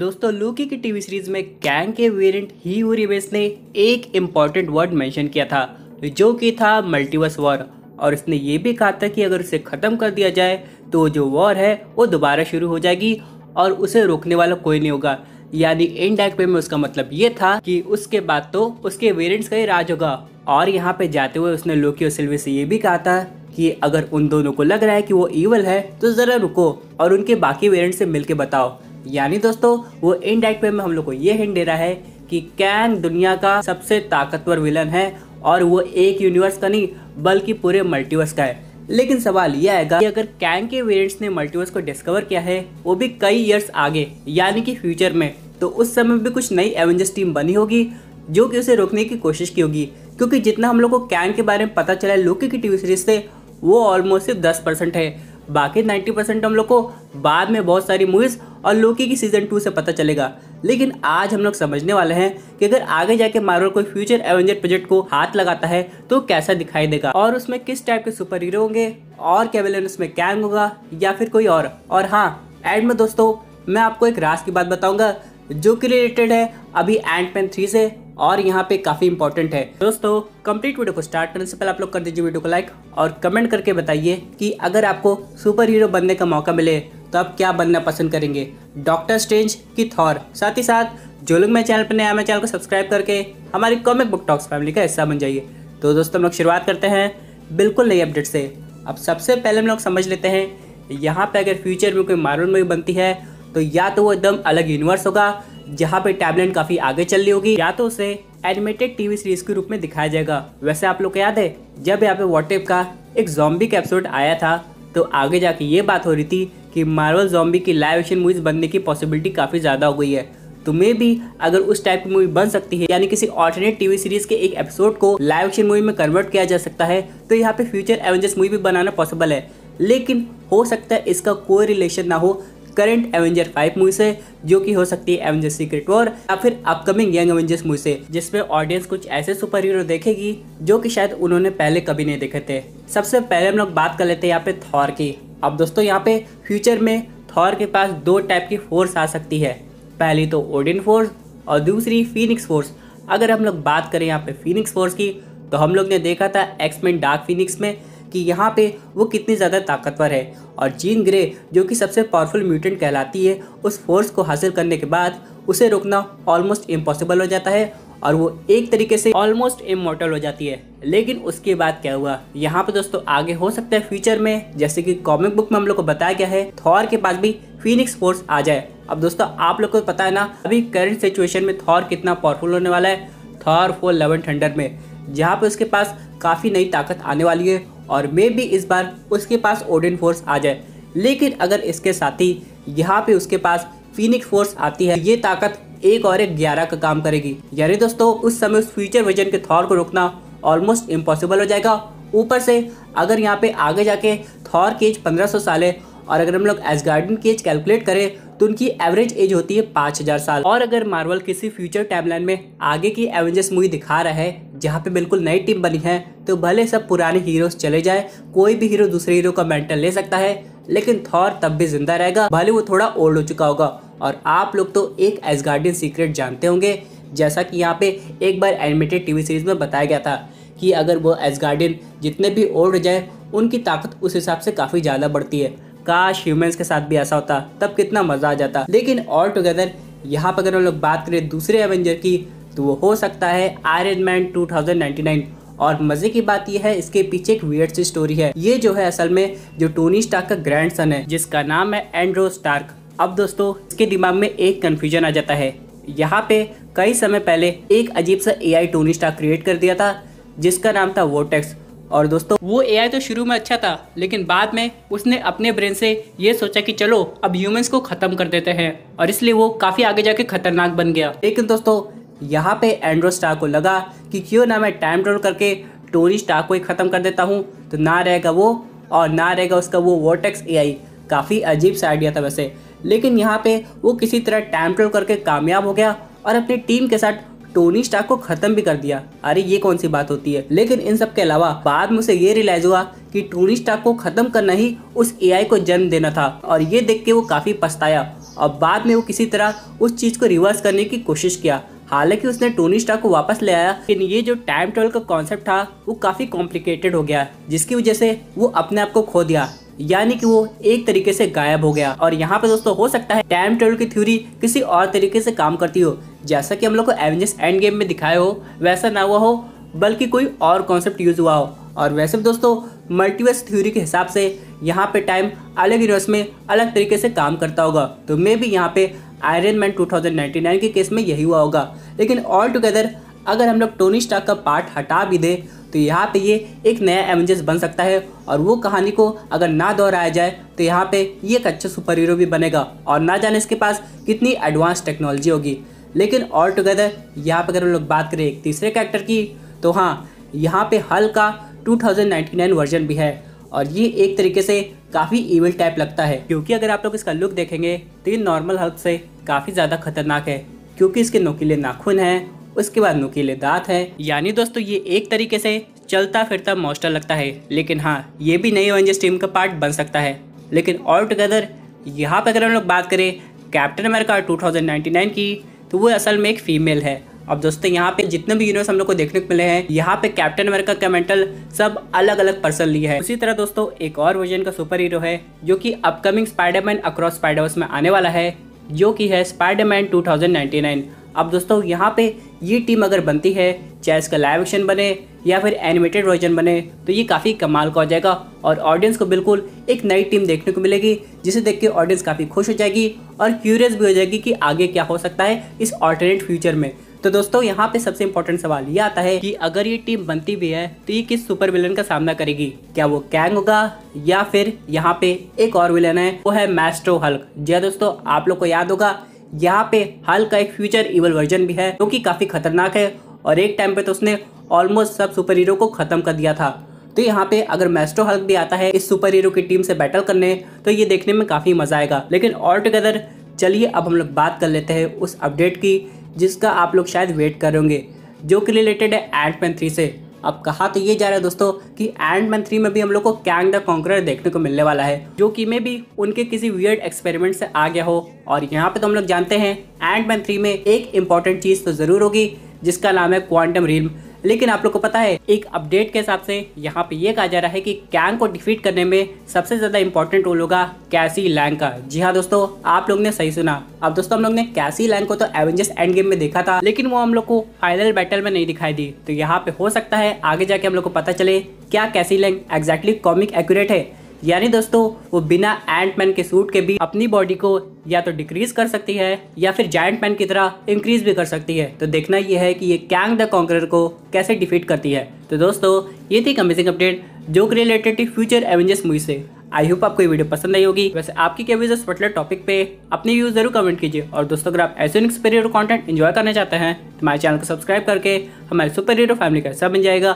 दोस्तों लूकी की TV series में कैंग के वेरिएंट हीयूरिबेस ने एक इम्पॉर्टेंट वर्ड मेंशन किया था जो कि था मल्टीवर्स वॉर। और उसने ये भी कहा था कि अगर उसे ख़त्म कर दिया जाए तो जो वॉर है वो दोबारा शुरू हो जाएगी और उसे रोकने वाला कोई नहीं होगा। यानी इनडायरेक्ट वे में उसका मतलब ये था कि उसके बाद तो उसके वेरिएंट्स का ही राज होगा। और यहाँ पे जाते हुए उसने लोकी और सिल्वी से ये भी कहा था कि अगर उन दोनों को लग रहा है कि वो ईवल है तो ज़रा रुको और उनके बाकी वेरिएंट से मिलके बताओ। यानी दोस्तों वो इनडायरेक्ट वे में हम लोग को ये हिंट दे रहा है कि कैंग दुनिया का सबसे ताकतवर विलन है और वो एक यूनिवर्स का नहीं बल्कि पूरे मल्टीवर्स का है। लेकिन सवाल ये आएगा कि अगर कैंग के वेरिएंट्स ने मल्टीवर्स को डिस्कवर किया है वो भी कई इयर्स आगे यानी कि फ्यूचर में, तो उस समय भी कुछ नई एवेंजर्स टीम बनी होगी जो कि उसे रोकने की कोशिश की होगी। क्योंकि जितना हम लोग को कैंग के बारे में पता चला है लोकी की टीवी सीरीज से वो ऑलमोस्ट सिर्फ 10% है। बाकी 90% हम लोग को बाद में बहुत सारी मूवीज और लोकी की सीजन 2 से पता चलेगा। लेकिन आज हम लोग समझने वाले हैं कि अगर आगे जाके मार्वल कोई फ्यूचर एवेंजर प्रोजेक्ट को हाथ लगाता है तो कैसा दिखाई देगा और उसमें किस टाइप के सुपर हीरो होंगे और क्या विलन उसमें कैंग होगा या फिर कोई और हाँ एंड में दोस्तों मैं आपको एक राज की बात बताऊंगा जो कि रिलेटेड है अभी एंटमैन 3 से और यहाँ पे काफी इंपॉर्टेंट है। दोस्तों कंप्लीट वीडियो को स्टार्ट करने से पहले आप लोग कर दीजिए वीडियो को लाइक और कमेंट करके बताइए कि अगर आपको सुपर हीरो बनने का मौका मिले तो आप क्या बनना पसंद करेंगे, डॉक्टर स्ट्रेंज की थॉर। साथ ही साथ जो लोग मेरे चैनल पर नए हैं मेरे चैनल को सब्सक्राइब करके हमारी कॉमिक बुक टॉक्स फैमिली का हिस्सा बन जाइए। तो दोस्तों हम लोग शुरुआत करते हैं बिल्कुल नई अपडेट से। अब सबसे पहले हम लोग समझ लेते हैं यहाँ पे अगर फ्यूचर में कोई मार्वल मूवी बनती है तो या तो वो एकदम अलग यूनिवर्स होगा जहाँ पे टाइमलाइन काफी आगे चल रही होगी या तो उसे एनिमेटेड टीवी सीरीज के रूप में दिखाया जाएगा। वैसे आप लोग को याद है जब यहाँ पे व्हाट इफ का एक ज़ॉम्बी का एपिसोड आया था तो आगे जाके ये बात हो रही थी कि मार्वल ज़ॉम्बी की लाइव एक्शन मूवीज बनने की पॉसिबिलिटी काफी ज्यादा हो गई है। तो मे भी अगर उस टाइप की मूवी बन सकती है यानी किसी ऑल्टरनेट टीवी सीरीज के एक एपिसोड को लाइव एक्शन मूवी में कन्वर्ट किया जा सकता है तो यहाँ पे फ्यूचर एवेंजर्स मूवी भी बनाना पॉसिबल है। लेकिन हो सकता है इसका कोई रिलेशन ना हो करंट एवेंजर 5 मूवी से जो कि हो सकती है एवेंजर सीक्रेट वॉर या फिर अपकमिंग यंग एवेंजर्स मूवी से जिसमें ऑडियंस कुछ ऐसे सुपर हीरो देखेगी जो कि शायद उन्होंने पहले कभी नहीं देखे थे। सबसे पहले हम लोग बात कर लेते हैं यहाँ पे थॉर की। अब दोस्तों यहाँ पे फ्यूचर में थॉर के पास दो टाइप की फोर्स आ सकती है, पहली तो ओडिन फोर्स और दूसरी फीनिक्स फोर्स। अगर हम लोग बात करें यहाँ पे फीनिक्स फोर्स की तो हम लोग ने देखा था एक्समैन डार्क फीनिक्स में कि यहाँ पे वो कितनी ज़्यादा ताकतवर है और जीन ग्रे जो कि सबसे पावरफुल म्यूटेंट कहलाती है उस फोर्स को हासिल करने के बाद उसे रोकना ऑलमोस्ट इम्पॉसिबल हो जाता है और वो एक तरीके से ऑलमोस्ट इमॉर्टल हो जाती है। लेकिन उसके बाद क्या हुआ यहाँ पे दोस्तों आगे हो सकता है फ्यूचर में जैसे कि कॉमिक बुक में हम लोग को बताया गया है थॉर के पास भी फीनिक्स फोर्स आ जाए। अब दोस्तों आप लोग को पता है ना अभी करंट सिचुएशन में थॉर कितना पावरफुल होने वाला है, थॉर 4 लव एंड थंडर में जहाँ पे उसके पास काफ़ी नई ताकत आने वाली है और मे भी इस बार उसके पास ओडिन फोर्स आ जाए। लेकिन अगर इसके साथ ही यहाँ पे उसके पास फीनिक्स फोर्स आती है ये ताकत एक और एक 11 का काम करेगी। यानी दोस्तों उस समय उस फ्यूचर वर्जन के थॉर को रोकना ऑलमोस्ट इम्पॉसिबल हो जाएगा। ऊपर से अगर यहाँ पे आगे जाके थॉर की एज 1500 साल है और अगर हम लोग एसगार्डियन की एज कैलकुलेट करें तो उनकी एवरेज एज होती है 5000 साल। और अगर मार्वल किसी फ्यूचर टाइमलाइन में आगे की एवेंजर्स मूवी दिखा रहा है जहाँ पे बिल्कुल नई टीम बनी है तो भले सब पुराने हीरोज चले जाए, कोई भी हीरो दूसरे हीरो का मेंटल ले सकता है लेकिन थॉर तब भी जिंदा रहेगा, भले वो थोड़ा ओल्ड हो चुका होगा। और आप लोग तो एक एसगार्डियन सीक्रेट जानते होंगे जैसा कि यहाँ पे एक बार एनिमेटेड टीवी सीरीज में बताया गया था कि अगर वो एसगार्डियन जितने भी ओल्ड हो जाए उनकी ताकत उस हिसाब से काफ़ी ज़्यादा बढ़ती है। काश ह्यूमंस के साथ भी ऐसा होता तब कितना मज़ा आ जाता। लेकिन ऑल टुगेदर यहाँ पर अगर हम लोग बात करें दूसरे एवेंजर की तो वो हो सकता है आयरन मैन 2099। और मज़े की बात यह है इसके पीछे एक वियर्ड सी स्टोरी है। ये जो है असल में जो टोनी स्टार्क का ग्रैंडसन है जिसका नाम है एंड्रो स्टार्क। अब दोस्तों इसके दिमाग में एक कन्फ्यूजन आ जाता है। यहाँ पे कई समय पहले एक अजीब सा AI टोनी स्टार्क क्रिएट कर दिया था जिसका नाम था वोर्टेक्स। और दोस्तों वो AI तो शुरू में अच्छा था लेकिन बाद में उसने अपने ब्रेन से ये सोचा कि चलो अब ह्यूमंस को ख़त्म कर देते हैं और इसलिए वो काफ़ी आगे जाके खतरनाक बन गया। लेकिन दोस्तों यहाँ पे एंड्रो स्टार्क को लगा कि क्यों ना मैं टाइम ट्रेवल करके टोनी स्टार्क को ही ख़त्म कर देता हूँ तो ना रहेगा वो और ना रहेगा उसका वो वोर्टेक्स AI। काफ़ी अजीब सा आइडिया था वैसे, लेकिन यहाँ पे वो किसी तरह टाइम ट्रेवल करके कामयाब हो गया और अपनी टीम के साथ टोनी स्टार्क को खत्म भी कर दिया। अरे ये कौन सी बात होती है। लेकिन इन सब के अलावा बाद में उसे ये रियलाइज हुआ कि टोनी स्टार्क को खत्म करना ही उस AI को जन्म देना था और ये देख के वो काफी पछताया और बाद में वो किसी तरह उस चीज़ को रिवर्स करने की कोशिश किया। हालांकि उसने टोनी स्टार्क को वापस ले आया, लेकिन ये जो टाइम ट्रेवल का कॉन्सेप्ट था वो काफ़ी कॉम्प्लिकेटेड हो गया, जिसकी वजह से वो अपने आप को खो दिया, यानी कि वो एक तरीके से गायब हो गया। और यहाँ पे दोस्तों हो सकता है टाइम ट्रेवल की थ्योरी किसी और तरीके से काम करती हो, जैसा कि हम लोग को एवेंजर्स एंड गेम में दिखाया हो वैसा ना हुआ हो, बल्कि कोई और कॉन्सेप्ट यूज हुआ हो। और वैसे भी दोस्तों मल्टीवर्स थ्योरी के हिसाब से यहाँ पे टाइम अलग यूनिवर्स में अलग तरीके से काम करता होगा, तो मे भी यहाँ पे आयरन मैन 2099 के केस में यही हुआ होगा। लेकिन ऑल टुगेदर अगर हम लोग टोनी स्टार्क का पार्ट हटा भी दे तो यहाँ पे ये एक नया एवेंजर्स बन सकता है, और वो कहानी को अगर ना दोहराया जाए तो यहाँ पे ये एक अच्छा सुपर हीरो भी बनेगा, और ना जाने इसके पास कितनी एडवांस टेक्नोलॉजी होगी। लेकिन ऑल टुगेदर यहाँ पे अगर हम लोग बात करें एक तीसरे कैरेक्टर की, तो हाँ यहाँ पे हल्क का 2099 वर्जन भी है, और ये एक तरीके से काफ़ी इविल टाइप लगता है, क्योंकि अगर आप लोग इसका लुक देखेंगे तो ये नॉर्मल हल्क से काफ़ी ज़्यादा खतरनाक है, क्योंकि इसके नुकीले नाखून हैं, उसके बाद नुकीले दांत हैं। यानी दोस्तों ये एक तरीके से चलता फिरता मॉन्स्टर लगता है। लेकिन हाँ ये भी नई एवेंजर्स टीम का पार्ट बन सकता है। लेकिन ऑल टुगेदर यहाँ पर अगर हम लोग बात करें कैप्टन अमेरिका 2099 की, तो वो असल में एक फीमेल है। अब दोस्तों यहाँ पे जितने भी यूनिवर्स हम लोग को देखने को मिले हैं, यहाँ पे कैप्टन अमेरिका का मेंटल सब अलग अलग पर्सन लिया है। उसी तरह दोस्तों एक और वर्जन का सुपर हीरो है जो कि अपकमिंग स्पाइडरमैन अक्रॉस स्पाइडरवर्स में आने वाला है, जो कि है स्पाइडरमैन 2099। अब दोस्तों यहाँ पे ये टीम अगर बनती है, चाहे इसका लाइव एक्शन बने या फिर एनिमेटेड वर्जन बने, तो ये काफ़ी कमाल का हो जाएगा और ऑडियंस को बिल्कुल एक नई टीम देखने को मिलेगी, जिसे देख के ऑडियंस काफ़ी खुश हो जाएगी और क्यूरियस भी हो जाएगी कि आगे क्या हो सकता है इस ऑल्टरनेट फ्यूचर में। तो दोस्तों यहाँ पे सबसे इंपॉर्टेंट सवाल ये आता है कि अगर ये टीम बनती भी है तो ये किस सुपर विलन का सामना करेगी? क्या वो कैंग होगा या फिर यहाँ पे एक और विलन है, वो है मैस्ट्रो हल्क। जी हाँ दोस्तों, आप लोग को याद होगा यहाँ पे हल्क का एक फ्यूचर इवल वर्जन भी है जो कि काफ़ी खतरनाक है, और एक टाइम पे तो उसने ऑलमोस्ट सब सुपर हीरो को ख़त्म कर दिया था। तो यहाँ पे अगर मैस्ट्रो हल्क भी आता है इस सुपर हीरो की टीम से बैटल करने, तो ये देखने में काफ़ी मज़ा आएगा। लेकिन ऑल टुगेदर चलिए अब हम लोग बात कर लेते हैं उस अपडेट की जिसका आप लोग शायद वेट कर रहे होंगे, जो कि रिलेटेड है एंटमैन 3 से। अब कहा तो ये जा रहा है दोस्तों कि एंटमैन 3 में भी हम लोग को कैंग द कॉन्करर देखने को मिलने वाला है, जो कि में भी उनके किसी वियर्ड एक्सपेरिमेंट से आ गया हो। और यहाँ पे तो हम लोग जानते हैं एंटमैन 3 में एक इंपॉर्टेंट चीज़ तो ज़रूर होगी जिसका नाम है क्वांटम रील्म। लेकिन आप लोग को पता है एक अपडेट के हिसाब से यहाँ पे ये कहा जा रहा है कि कैंग को डिफीट करने में सबसे ज़्यादा इंपॉर्टेंट रोल होगा कैसी लैंग का। जी हाँ दोस्तों, आप लोग ने सही सुना। अब दोस्तों हम लोग ने कैसी लैंग को तो एवेंजर्स एंड गेम में देखा था, लेकिन वो हम लोग को फाइनल बैटल में नहीं दिखाई दी। तो यहाँ पे हो सकता है आगे जाके हम लोग को पता चले क्या कैसी लैंग एग्जैक्टली कॉमिक एक्यूरेट है, यानी दोस्तों वो बिना एंटमैन के सूट के भी अपनी बॉडी को या तो डिक्रीज कर सकती है या फिर जायंट मैन की तरह इंक्रीज भी कर सकती है। तो देखना ये है कि ये कैंग द कॉन्करर को कैसे डिफीट करती है। तो दोस्तों ये थी अमेजिंग अपडेट जो कि रिलेटेड थी फ्यूचर एवेंजर्स मूवी से। आई होप आपको ये वीडियो पसंद आई होगी। वैसे आपकी क्या व्यूज इस पर्टिकुलर टॉपिक पे अपने व्यूज जरूर कमेंट कीजिए। और दोस्तों अगर आप ऐसे सुपर हीरो कंटेंट एंजॉय करना चाहते हैं तो हमारे चैनल को सब्सक्राइब करके हमारे सुपर हीरो फैमिली का हिस्सा बन जाएगा।